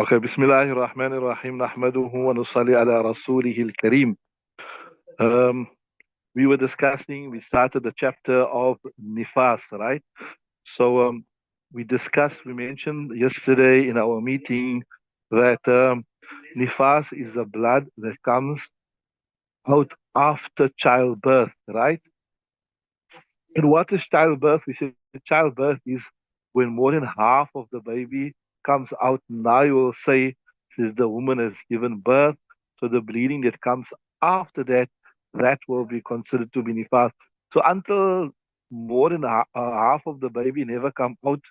Okay, Bismillahir Rahmanir Rahim, Nahmaduhu wa nusalli ala Rasulihil Kareem. Um, we started the chapter of Nifaas, right? So we mentioned yesterday in our meeting that Nifaas is the blood that comes out after childbirth, right? And what is childbirth? We say childbirth is when more than half of the baby comes out. Now you will say since the woman has given birth, so the bleeding that comes after that, that will be considered to be nifas. So until more than half of the baby never come out,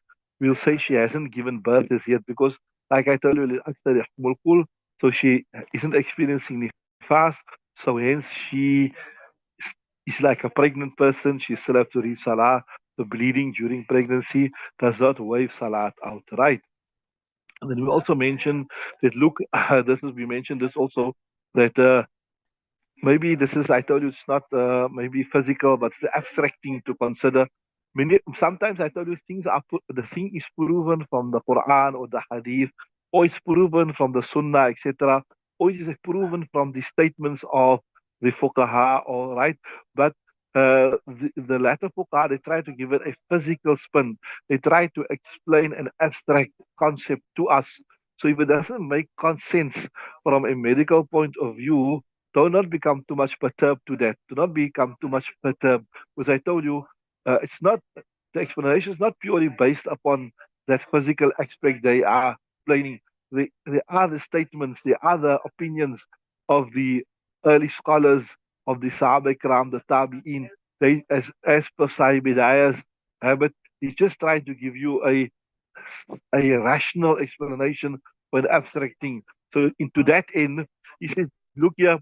we'll say she hasn't given birth as yet because, like I told you, so she isn't experiencing nifas. So hence she is like a pregnant person, she still have to read Salah. The bleeding during pregnancy does not waive Salat out, right? And then we also mentioned that, look, we mentioned this also, that maybe this is, I told you, it's not maybe physical, but it's abstract thing to consider. Sometimes I told you the thing is proven from the Quran or the Hadith, or it's proven from the Sunnah, etc., or it is proven from the statements of the Fuqaha, all right? But the latter Fuqaha, they try to give it a physical spin. They try to explain an abstract concept to us. So if it doesn't make sense from a medical point of view, do not become too much perturbed to that. Do not become too much perturbed. Because I told you, it's not the explanation is not purely based upon that physical aspect they are explaining. There are the statements, there are the opinions of the early scholars of the Sahaba Ikram, the Tabi'in. They, as per Sahib Hidayah's habit, he's just trying to give you a rational explanation for an abstract thing. So into that end, he says, look here,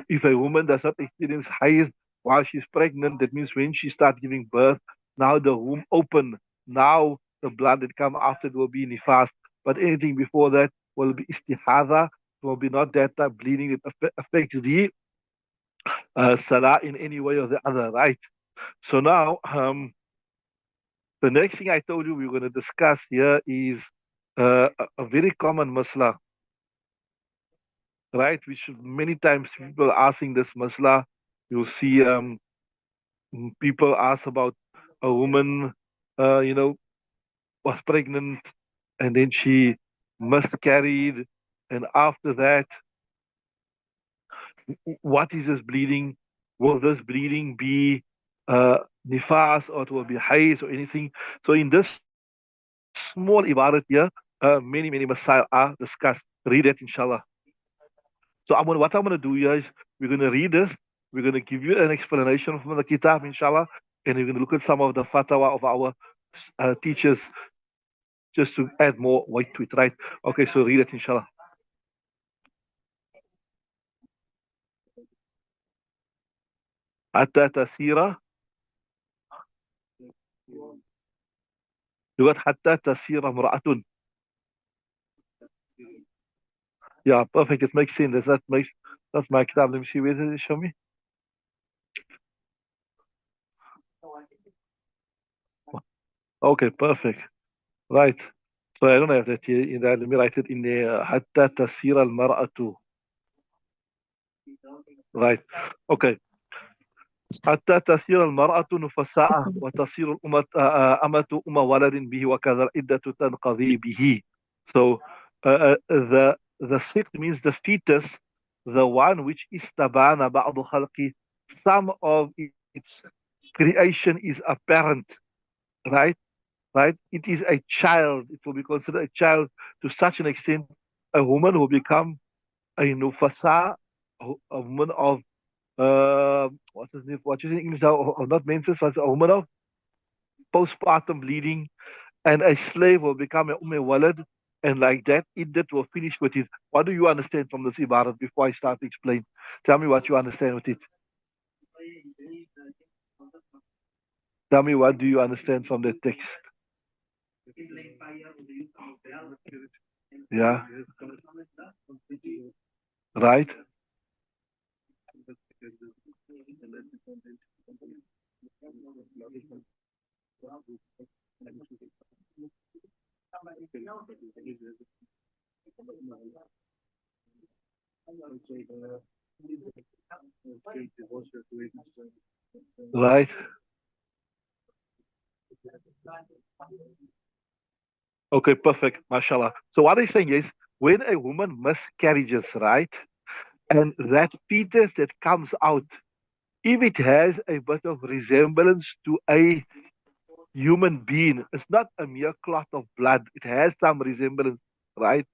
if a woman does not experience haid while she's pregnant, that means when she starts giving birth, now the womb open, now the blood that come after it will be nifas. But anything before that will be istihada, will be not that type bleeding that affects the salah in any way or the other, right? So now, the next thing I told you we were going to discuss here is a very common masla, right? Which many times people are asking this masla. You'll see people ask about a woman, was pregnant and then she miscarried, and after that, what is this bleeding? Will this bleeding be nifas, or it will be haze or anything? So in this small ibarat here, many masail are discussed. Read it, inshallah. So what I'm gonna do here is we're gonna read this. We're gonna give you an explanation from the kitab, inshallah, and we're gonna look at some of the fatwa of our teachers just to add more weight to it, right? Okay, so read it, inshallah. حتى تسير لغة حتى تسير امرأة. Yeah, perfect. It makes sense. That's my kitab. Let me see. Where does it show me? Okay, perfect. Right. So I don't have that here in there. Let me write it in there. حتى تسير المرأة. Right. Okay. حتى تسير المرأة نفساء وتصير أمة ولد به وكذا العدة تنقضي به. So the sift means the fetus, the one which istabana بعض خلقه, some of its creation is apparent, right? Right? It is a child. It will be considered a child to such an extent. A woman will become a nufasa, a woman of what's his name? What is in English now? Or not menses, but a woman of postpartum bleeding, and a slave will become a walad, and like that, iddat will finish with it. What do you understand from this ibarat before I start to explain? Tell me what you understand with it. Tell me what do you understand from the text? Yeah, right? Right. Okay, perfect. Mashallah. So what I'm saying is, when a woman miscarriages, right, and that fetus that comes out, if it has a bit of resemblance to a human being, it's not a mere clot of blood, it has some resemblance, right?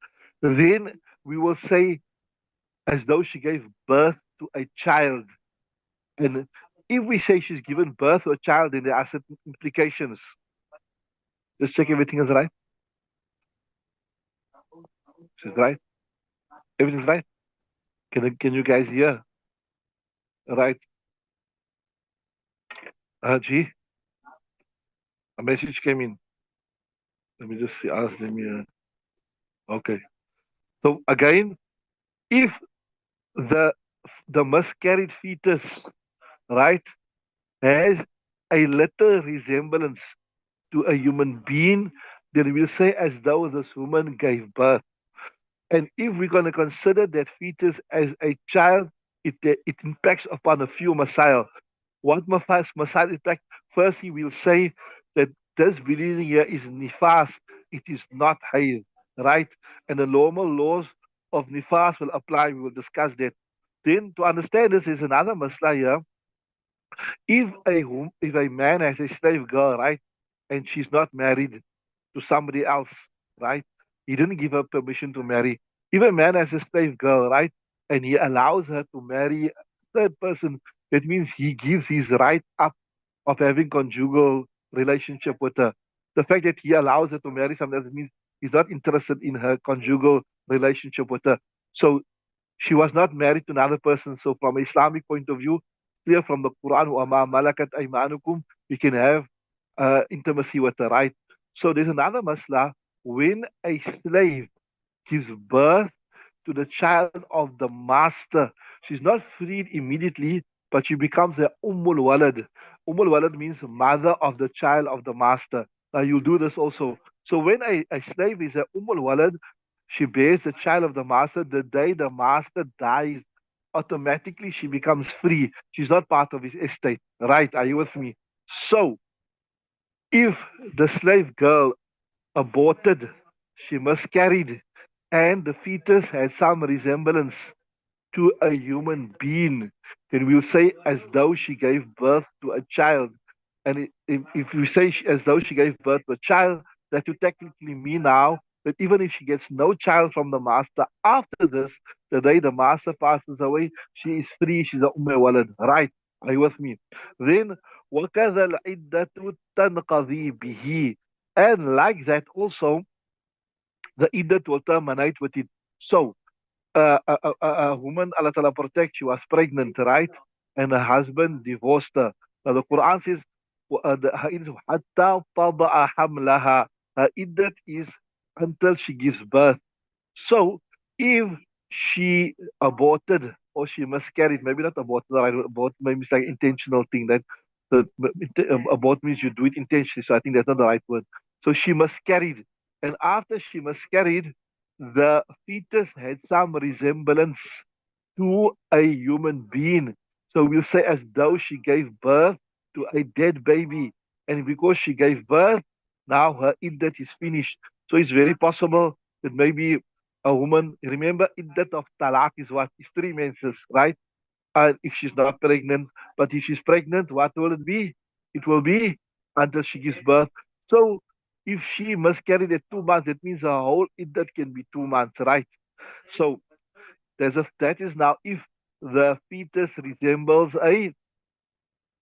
Then we will say as though she gave birth to a child. And if we say she's given birth to a child, then there are certain implications. Just check everything is right. She's right. Everything's right. Can you guys hear? Right. Gee, a message came in. Let me just see. Ask them here. Okay. So again, if the the miscarried fetus, right, has a little resemblance to a human being, then we'll say as though this woman gave birth. And if we're going to consider that fetus as a child, it impacts upon a few Messiah. What Messiah impact? Firstly, we'll say that this bleeding here is Nifaas. It is not Hayd, right? And the normal laws of Nifaas will apply. We will discuss that. Then to understand this is another Masla here. If a man has a slave girl, right, and she's not married to somebody else, right? He didn't give her permission to marry. If a man has a slave girl, right, and he allows her to marry a third person, that means he gives his right up of having conjugal relationship with her. The fact that he allows her to marry somebody else means he's not interested in her conjugal relationship with her. So she was not married to another person. So from an Islamic point of view, clear from the Quran, وَمَا مَلَكَتْ أَيْمَانُكُمْ, you can have intimacy with her, right? So there's another masla when a slave gives birth to the child of the master. She's not freed immediately, but she becomes a Ummul Walad. Ummul Walad means mother of the child of the master. Now you'll do this also. So when a slave is a Ummul Walad, she bears the child of the master. The day the master dies, automatically she becomes free. She's not part of his estate. Right? Are you with me? So if the slave girl aborted, she miscarried, and the fetus had some resemblance to a human being, then we'll say as though she gave birth to a child. And if we say as though she gave birth to a child, that would technically mean now that even if she gets no child from the master after this, the day the master passes away, she is free, she's a Walad. Right? Are you with me? Then, وَكَذَا الْعِدَّةُ تَنْقَضِي بِهِ. And like that also, the iddat will terminate with it. So, a woman, Allah Ta'ala protect, she was pregnant, right? And her husband divorced her. Now the Quran says, her iddat is حَتَّى تَضَعَ حَمْلَهَا. Her iddat is until she gives birth. So if she aborted or she miscarried, maybe not aborted, right? Abort maybe it's like intentional thing that abort means you do it intentionally. So I think that's not the right word. So she miscarried, and after she miscarried, the fetus had some resemblance to a human being. So we'll say as though she gave birth to a dead baby. And because she gave birth, now her iddat is finished. So it's very possible that maybe a woman, remember, iddat of talaq is what? It's 3 menses, right? If she's not pregnant. But if she's pregnant, what will it be? It will be until she gives birth. So if she miscarried at 2 months, that means her whole iddat can be 2 months, right? So that is now if the fetus resembles a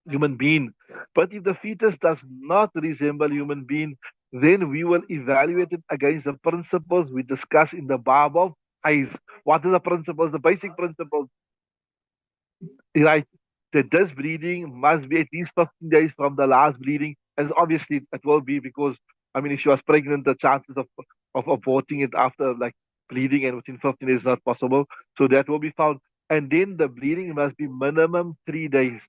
human being. But if the fetus does not resemble human being, then we will evaluate it against the principles we discuss in the Bab of Hayz. What are the principles? The basic principles, right? That this bleeding must be at least 15 days from the last bleeding. As obviously it will be because, I mean, if she was pregnant, the chances of aborting it after like bleeding and within 15 days is not possible. So that will be found. And then the bleeding must be minimum 3 days.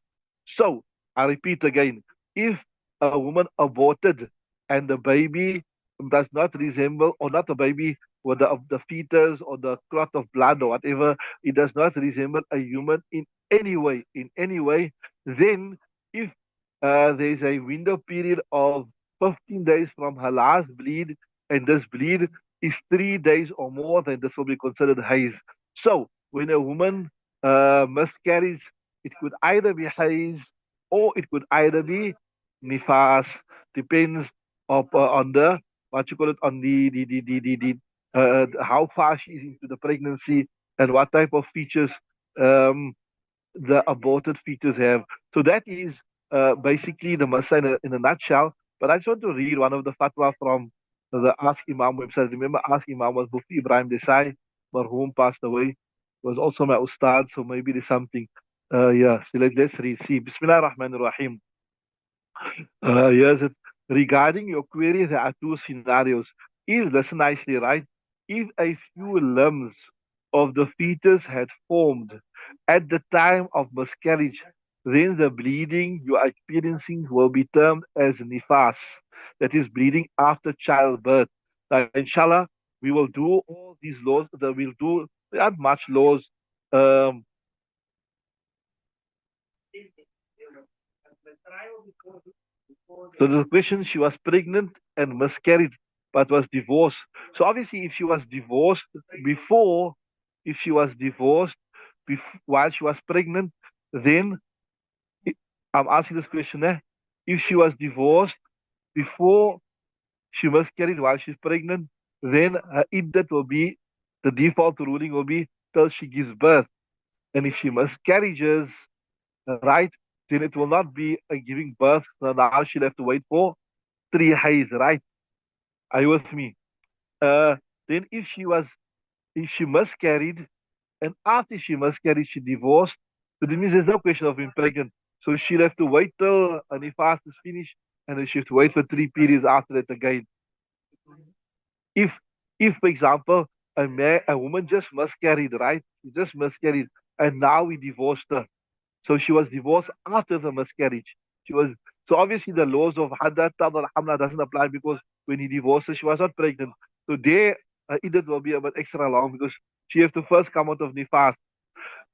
So I repeat again, if a woman aborted and the baby does not resemble, or not a baby with the fetus or the clot of blood or whatever, it does not resemble a human in any way, then if there's a window period of 15 days from her last bleed, and this bleed is 3 days or more, then this will be considered haze. So when a woman miscarries, it could either be haze or it could either be Nifaas. Depends on the what you call it, on the how far she is into the pregnancy and what type of features um, the aborted fetus have. So that is basically the Masa in a nutshell. But I just want to read one of the fatwa from the Ask Imam website. Remember, Ask Imam was Mufti Ibrahim Desai, marhum, passed away. Was also my ustad, so maybe there's something. Yeah, so let's read. See, Bismillah ar-Rahman ar-Rahim. Yes, regarding your query, there are two scenarios. If, listen nicely, right? If a few limbs of the fetus had formed at the time of miscarriage, then the bleeding you are experiencing will be termed as nifas, that is bleeding after childbirth. Now, inshallah, we will do all these laws that we'll do. There aren't much laws. Um, So the question, she was pregnant and miscarried, but was divorced. So obviously, if she was divorced before, if she was divorced while she was pregnant, then I'm asking this question, if she was divorced before she miscarried while she's pregnant, then her iddat will be, the default ruling will be till she gives birth. And if she miscarriages, right, then it will not be a giving birth. So now she'll have to wait for 3 days, right? Are you with me? Uh, then if she miscarried, and after she miscarried, she divorced, so that means there's no question of being pregnant. So she'll have to wait till a fast is finished, and then she'll have to wait for 3 periods after that again. If, for example, a woman just miscarried, right? She just miscarried, and now we divorced her. So she was divorced after the miscarriage. She was so obviously the laws of Haddat al Hamla doesn't apply because when he divorced her, she was not pregnant. So there, Iddat will be a bit extra long because she has to first come out of Nifas.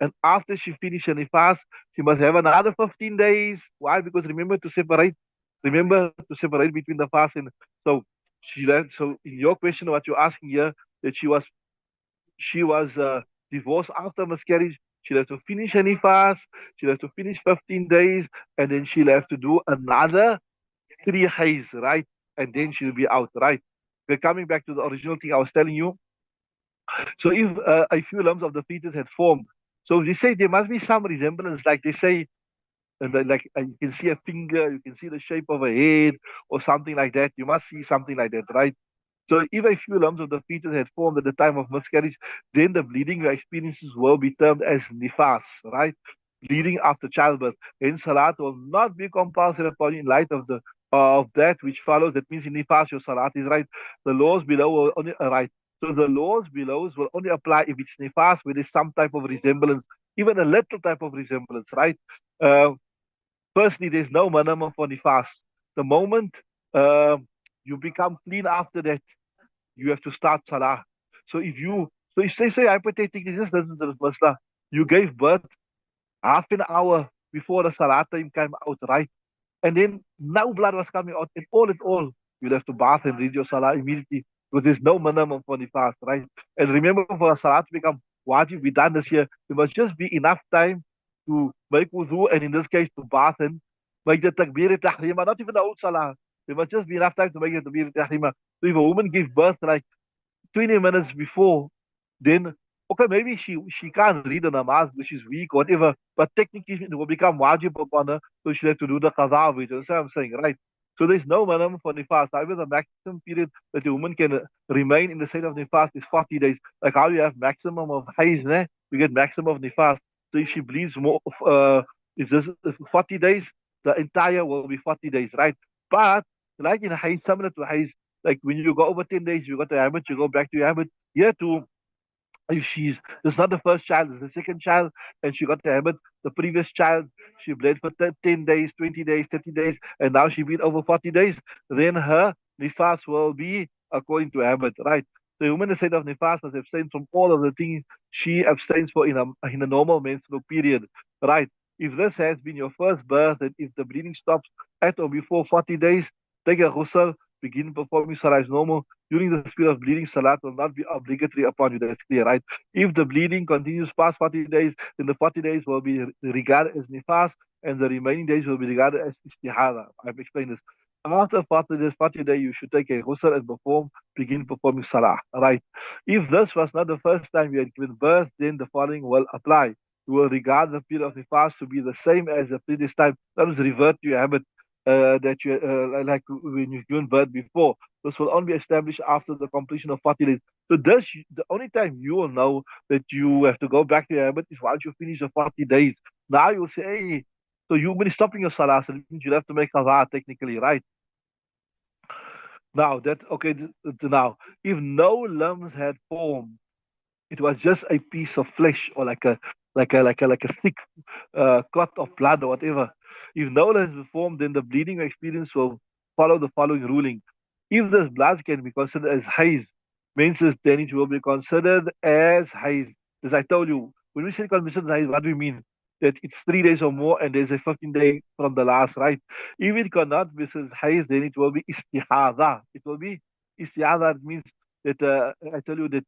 And after she finishes her Nifas, she must have another 15 days. Why? Because remember to separate between the fast and so so in your question, what you're asking here, that she was divorced after miscarriage. She'll have to finish any fast. She'll have to finish 15 days, and then she'll have to do another 3 days, right? And then she'll be out, right? We're coming back to the original thing I was telling you. So if a few lumps of the fetus had formed, so they say there must be some resemblance, like they say, and then, like you can see a finger, you can see the shape of a head, or something like that. You must see something like that, right? So if a few lumps of the fetus had formed at the time of miscarriage, then the bleeding you experiences will be termed as nifas, right? Bleeding after childbirth. Hence, salat will not be compulsory upon you in light of that which follows. That means in nifas your salat is right. The laws below will only right. So the laws below will only apply if it's nifas, where there's some type of resemblance, even a little type of resemblance, right? Uh, Firstly, there's no minimum for nifas. The moment you become clean after that, you have to start salah. So if say hypothetically, just listen to this masla, you gave birth half an hour before the salah time came out, right? And then no blood was coming out, and all, you'll have to bath and read your salah immediately because there's no minimum for the fast, right? And remember, for a salah to become wajib, we done this here, there must just be enough time to make wudu, and in this case, to bath and make the takbir tahrima, not even the old salah. There must just be enough time to make the takbir tahrima. So if a woman gives birth like 20 minutes before, then okay, maybe she can't read the namaz because she's weak or whatever, but technically it will become wajib upon her, so she'll have to do the qadha of it. That's what I'm saying, right? So there's no minimum for nifas. However, the maximum period that a woman can remain in the state of nifas is 40 days. Like how you have maximum of haiz, we get maximum of nifas. So if she bleeds more, if this if 40 days, the entire will be 40 days, right? But like in haiz, similar to haiz, like when you go over 10 days, you got the habit, you go back to your habit. Here too, if she's this is not the first child, it's the second child, and she got the habit. The previous child, she bled for 10 days, 20 days, 30 days, and now she been over 40 days. Then her Nifaas will be according to habit, right? The woman is said of Nifaas must abstain from all of the things she abstains for in a normal menstrual period, right? If this has been your first birth and if the bleeding stops at or before 40 days, take a ghusl, begin performing salah as normal. During the period of bleeding, salat will not be obligatory upon you. That's clear, right? If the bleeding continues past 40 days, then the 40 days will be regarded as nifas and the remaining days will be regarded as istihada. I've explained this. After 40 days, you should take a ghusl and begin performing salah, right? If this was not the first time you had given birth, then the following will apply. You will regard the period of nifas to be the same as the previous time. That is revert to your habit that you like when you've given birth before. This will only be established after the completion of 40 days. So this, the only time you will know that you have to go back to your habit is once you finish the 40 days. Now you'll say, hey, so you've been stopping your salah, so it means you'll have to make qada technically, right? Now that okay, now if no limbs had formed, it was just a piece of flesh or like a thick clot of blood or whatever. If no limbs is formed, then the bleeding experience will follow the following ruling. If this blood can be considered as haze, menses, then it will be considered as haze. As I told you, when we say considered haze, what do we mean? That it's 3 days or more, and there's a 15 day from the last, right? If it cannot be says haze, then it will be istihada. It will be istihada. It means that I tell you that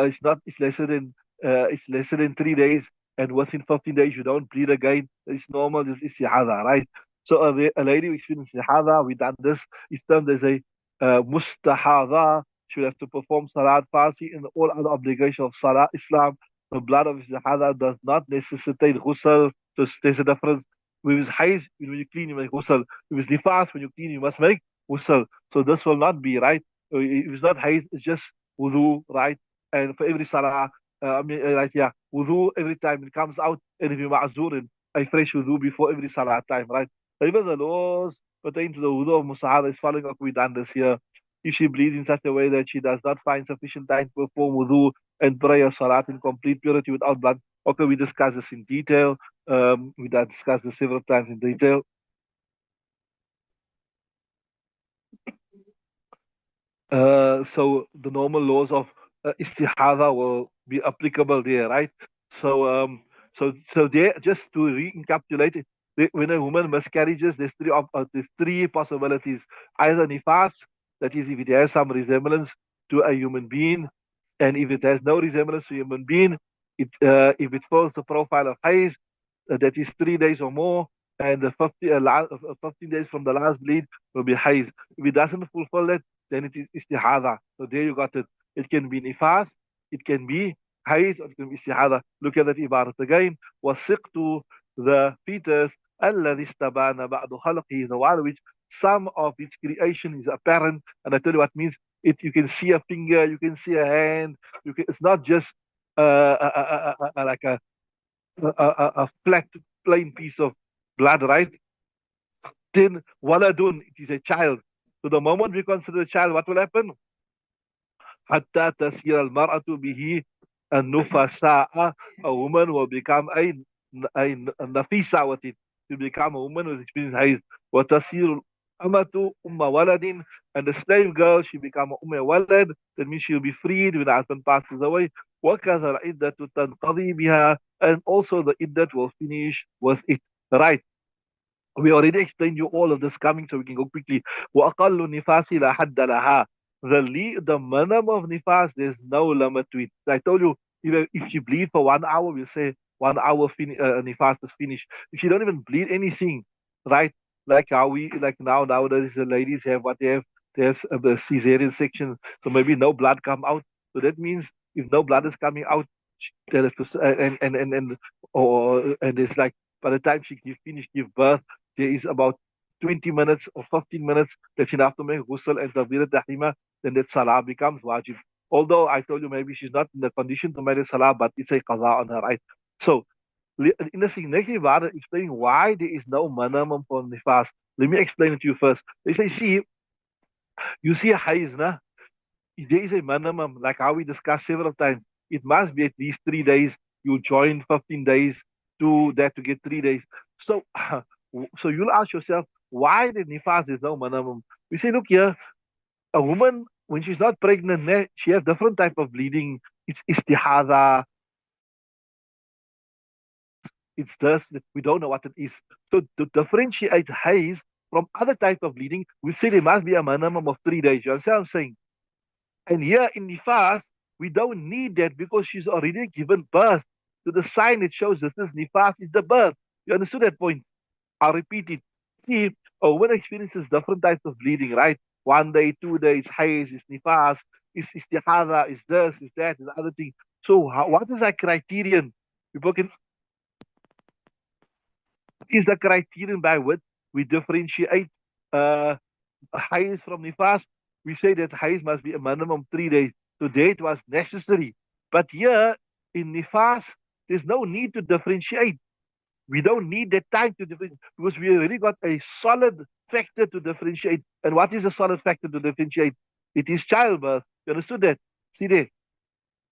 it's not. It's lesser than 3 days, and within 15 days you don't bleed again. It's normal. This is istihada, right? So a lady who experiences istihada, we done this. It's termed as a mustahada. She will have to perform salat, fasting, and all other obligations of salah. Islam. The blood of istihada does not necessitate ghusl. So there's a difference. With his hayz, when you clean, you make ghusl. With his nifas, when you clean, you must make ghusl. So this will not be right. If it's not hayz, it's just wudu, right? And for every salah, like yeah, wudu every time it comes out, and if you're ma'zurin, a fresh wudu before every salah time, right? So even the laws pertaining to the wudu of musahara is following up. We done this here. If she bleeds in such a way that she does not find sufficient time to perform wudu and pray a salat in complete purity without blood, okay, we discuss this in detail. We done discussed this several times in detail. So the normal laws of istihada will be applicable there, right? So so there, just to recapitulate it, when a woman miscarriages, there's three possibilities: either nifas, that is, if it has some resemblance to a human being, and if it has no resemblance to a human being, if it follows the profile of Hayes, that is 3 days or more, and the 15 days from the last bleed will be Hayes. If it doesn't fulfill that, then it is istihada. So there you got it. It can be nifas, it can be Hayes, or it can be istihada. Look at that ibarat again. وَسِقْتُ the fetus الذي استبان بعد خلقه, the one which some of its creation is apparent. And I tell you what means. It you can see a finger, you can see a hand. It's not just like a flat, plain piece of blood, right? Then waladun, it is a child. So the moment we consider a child, what will happen? حتى تسير المرأة به النفساء, a woman will become a nafisa with it, to become a woman with experience hayz. وتصير الأمة أم ولد, and the slave girl, she become أم ولد, that means she'll be freed when the husband passes away. وكذا العدة تنقضي بها, and also the iddat will finish with it, right? We already explained you all of this coming, so we can go quickly. وأقل النفاس لا حد لها. The minimum of nifas, there's no limit to it. I told you, if you bleed for 1 hour, we'll say 1 hour nifas is finished. If you don't even bleed anything, right? Like how we like nowadays the ladies have what they have the cesarean section, so maybe no blood come out. So that means if no blood is coming out, they'll have to, and it's like by the time she give birth, there is about 20 minutes or 15 minutes that she have to make ghusl and tabir tahima, then that salah becomes wajib. Although I told you maybe she's not in the condition to make a salah, but it's a qaza on her, right? So, in the next ibadah, explaining why there is no minimum for nifas. Let me explain it to you first. They say, see, you see a haiz, nah? There is a minimum, like how we discussed several times. It must be at least 3 days. You join 15 days to that to get 3 days. So, so you'll ask yourself, why the nifas is no minimum? We say, look here, a woman, when she's not pregnant, she has different type of bleeding. It's istihada, it's this, we don't know what it is. So to differentiate haze from other type of bleeding, we say there must be a minimum of 3 days. You understand what I'm saying? And here in the fast, we don't need that because she's already given birth. So the sign that shows this is Nifas is the birth. You understood that point? I'll repeat it. See, a woman experiences different types of bleeding, right? 1 day, 2 days, haze, is Nifas, is istihada, is this, is that, is other thing. So what is that criterion? People can is the criterion by which we differentiate uh, haze from nifas. We say that haze must be a minimum 3 days. Today it was necessary. But here in nifas, there's no need to differentiate. We don't need that time to differentiate because we already got a solid factor to differentiate. And what is a solid factor to differentiate? It is childbirth. You understood that? See there.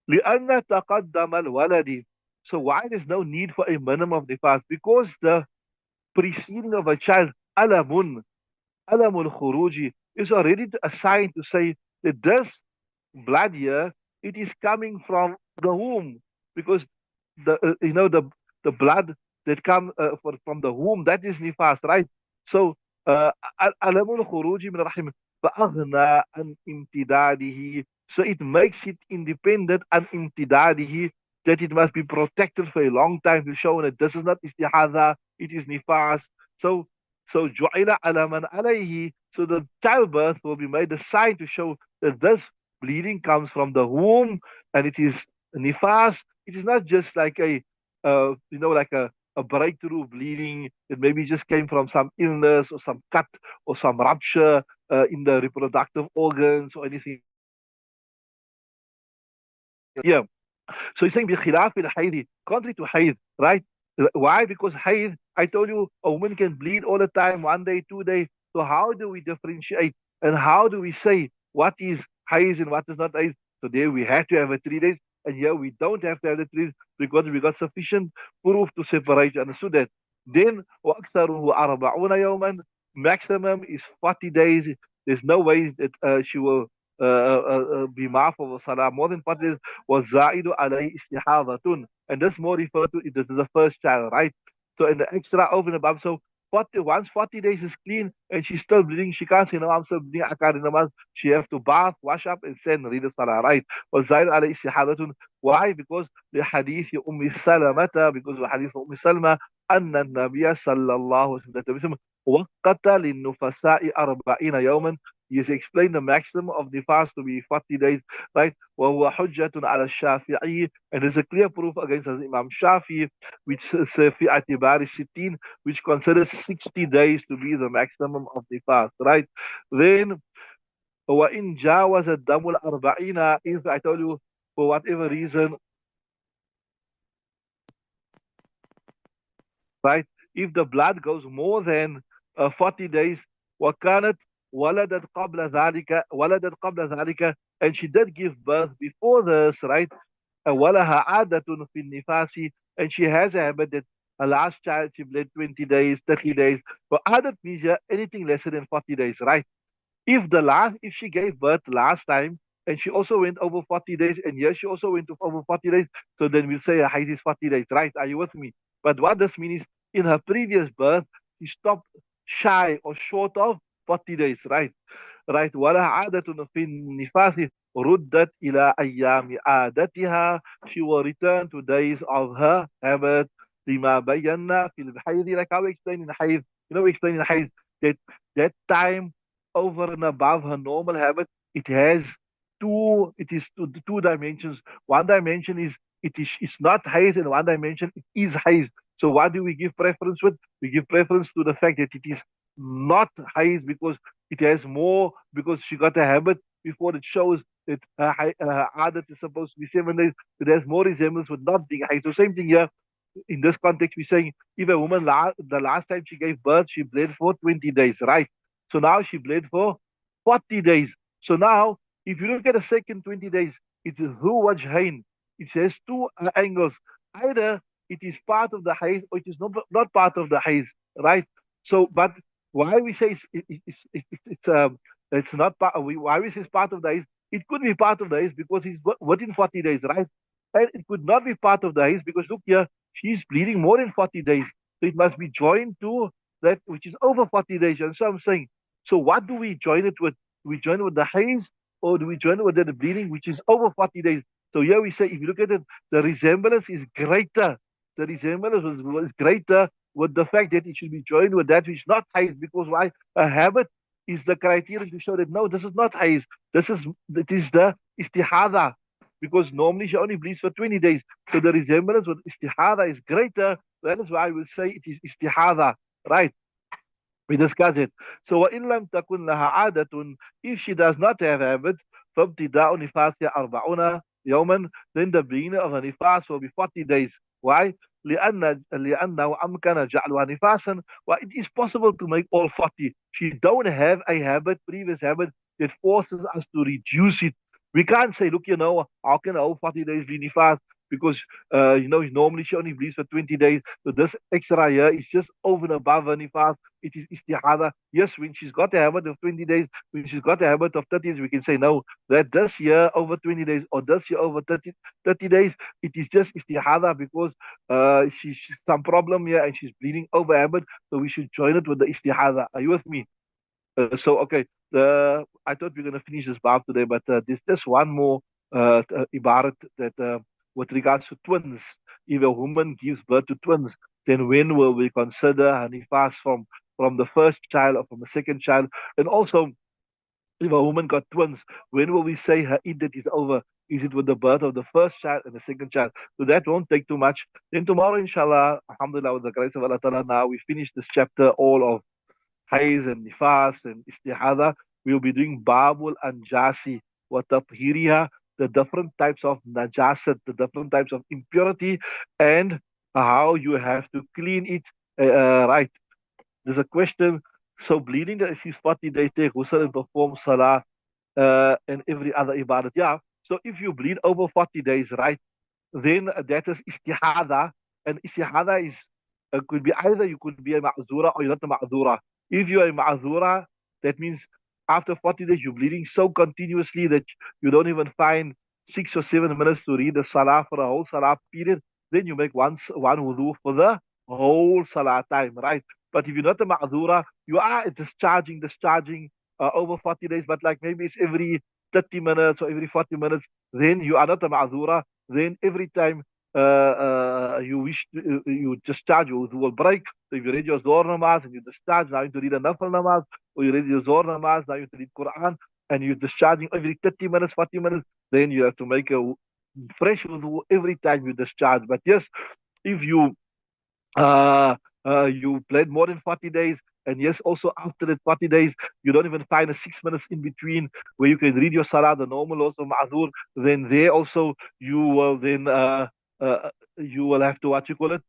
لأن تقدم الولد. So why there's no need for a minimum of nifas? Because the preceding of a child, alamun, alamul khuruji, is already assigned to say that this blood here, it is coming from the womb, because the blood that come from the womb, that is nifas, right? So alamul khuruji min rahim فأغنى عن امتداده, so it makes it independent and imtidadihi, that it must be protected for a long time to show that this is not istihada, it is nifas. So ju'ila ala man alayhi, so the childbirth will be made a sign to show that this bleeding comes from the womb and it is nifas. It is not just like like a breakthrough bleeding that maybe just came from some illness or some cut or some rupture in the reproductive organs or anything. Yeah. So he's saying بخلاف الحيض, contrary to hayd, right? Why? Because hayd, I told you, a woman can bleed all the time, 1 day, 2 days. So how do we differentiate and how do we say what is hayd and what is not hayd? So there we have to have a 3 days, and here we don't have to have the 3 days because we got sufficient proof to separate. Understood that? Then وأكثره 40 يوما, maximum is 40 days. There's no way that she will be ma'af of salah more than 40 days. وَالزَّائِدُ عَلَيْهِ إِسْتِحَاضَةٌ. And this more referred to, this is the first child, right? So in the extra over and above, so once 40 days is clean and she's still bleeding, she can't say, no, I'm still bleeding, I can't namaz. She have to bath, wash up, and send read the salah, right? وَالزَّائِدُ عَلَيْهِ إِسْتِحَاضَةٌ. Why? Because the hadith أم سلمة, because the hadith أم سلمة أن النبي صلى الله عليه وسلم وقت للنفساء 40 يوما. He has explained the maximum of the fast to be 40 days, right? وهو حجة على الشافعي, and there's a clear proof against Imam Shafi, which is في اعتبار الستين, which considers 60 days to be the maximum of the fast, right? Then وإن جاوز الدم الأربعين, if I told you for whatever reason, right? If the blood goes more than 40 days, وكانت ولدت قبل ذلك, and she did give birth before this, right? ولها عادة في النفاس, and she has a habit that her last child she bled 20 days, 30 days. But adat means anything lesser than 40 days, right? If she gave birth last time and she also went over 40 days, and yes, she also went over 40 days, so then we'll say her height is 40 days, right? Are you with me? But what this means is in her previous birth, she stopped shy or short of 40 days, right? Right. ولا عادة في النفاس ردت إلى أيام عادتها. She will return to days of her habit. لما بينا في الحيض, like how we explain in the hayd, we explain in the hayd that that time over and above her normal habit, it is two dimensions. One dimension is it's not haze, and one dimension it is haze. So what do we give preference with? We give preference to the fact that it is not haze because it has more, because she got a habit before, it shows that her adat is supposed to be 7 days. It has more resemblance with not being haze. So same thing here in this context, we're saying if a woman the last time she gave birth, she bled for 20 days, right? So now she bled for 40 days. So now, if you look at the second 20 days, it's who wajhain. It has two angles. Either it is part of the haze or it is not part of the haze, right? So, but why we say it's It's not part. Why we say it's part of the Hajj? It could be part of the Hajj because he's within 40 days, right? And it could not be part of the Hajj because look here, she's bleeding more than 40 days. So it must be joined to that which is over 40 days. And so I'm saying, so what do we join it with? Do we join it with the Hajj or do we join it with the bleeding which is over 40 days? So here we say, if you look at it, the resemblance is greater. The resemblance was greater with the fact that it should be joined with that which is not Hajj because why? A habit is the criteria to show that no, this is not Haiz. It is the istihada. Because normally she only bleeds for 20 days. So the resemblance with istihada is greater. That is why I will say it is istihada. Right? We discuss it. So وَإِن لَمْ تَكُنْ لَهَا عَادَةٌ, if she does not have habits, فَابْتِدَاءُ نِفَاسِهَا 40 يوما, then the beginning of a nifas will be 40 days. Why? لأنه أمكن جعلها نفاسا. Well, it is possible to make all 40. She don't have a habit, previous habit, that forces us to reduce it. We can't say, look, how can a whole 40 days be nifas? Because, normally she only bleeds for 20 days. So this extra year is just over and above her nifas. It is istihada. Yes, when she's got a habit of 20 days, when she's got a habit of 30 days, we can say, no, that this year over 20 days or this year over 30 days, it is just istihada because she's some problem here and she's bleeding over habit. So we should join it with the istihada. Are you with me? Okay, I thought we were going to finish this bab today, but there's just one more ibarat that with regards to twins. If a woman gives birth to twins, then when will we consider her nifas from the first child or from the second child? And also, if a woman got twins, when will we say her iddat is over? Is it with the birth of the first child and the second child? So that won't take too much. Then tomorrow, inshallah, alhamdulillah, with the grace of Allah Ta'ala, now we finish this chapter all of Haiz and Nifas and Istihada. We'll be doing Babul Anjasi, wa Tathiriha, the different types of najasat, the different types of impurity, and how you have to clean it right. There's a question. So bleeding that is 40 days, take ghusl and perform salah and every other ibadat. Yeah. So if you bleed over 40 days, right, then that is istihada. And istihada is could be either you could be a ma'zura or you're not a ma'zura. If you are a ma'zura, that means after 40 days you're bleeding so continuously that you don't even find 6 or 7 minutes to read the salah for a whole salah period. Then you make one wudu for the whole salah time, right? But if you're not a ma'zura, you are discharging over 40 days, but like maybe it's every 30 minutes or every 40 minutes, then you are not a ma'zura. Then every time you wish to, you discharge, you will break. So if you read your Zohar namaz and you discharge, now you need to read a Nafal namaz, or you read your Zohar namaz, now you need to read Quran, and you're discharging every 30 minutes, 40 minutes, then you have to make a fresh wudu every time you discharge. But yes, if uh, you played more than 40 days. And yes, also after that 40 days, you don't even find a 6 minutes in between where you can read your salah, the normal also ma'zur. Then there also you will then you will have to what you call it.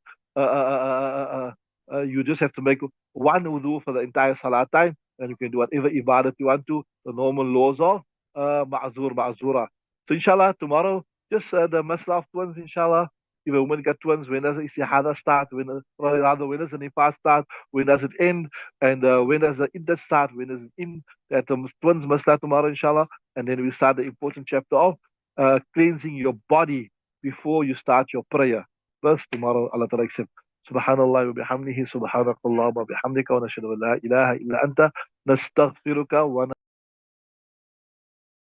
You just have to make one wudu for the entire salah time, and you can do whatever ibadat you want to. The normal laws of ma'zura. So inshallah tomorrow, just the masla of twins, inshallah. If a woman got twins, when does istihada start? When does the nifas start? When does it end? And when does the iddah start? When does it end? That the twins must start tomorrow, inshallah. And then we start the important chapter of cleansing your body before you start your prayer. First, tomorrow, Allah Ta'ala accept. Subhanallah wa bihamdihi, subhanakallah wa bihamdika, wa nashhadu an la ilaha illa anta, nastaghfiruka wa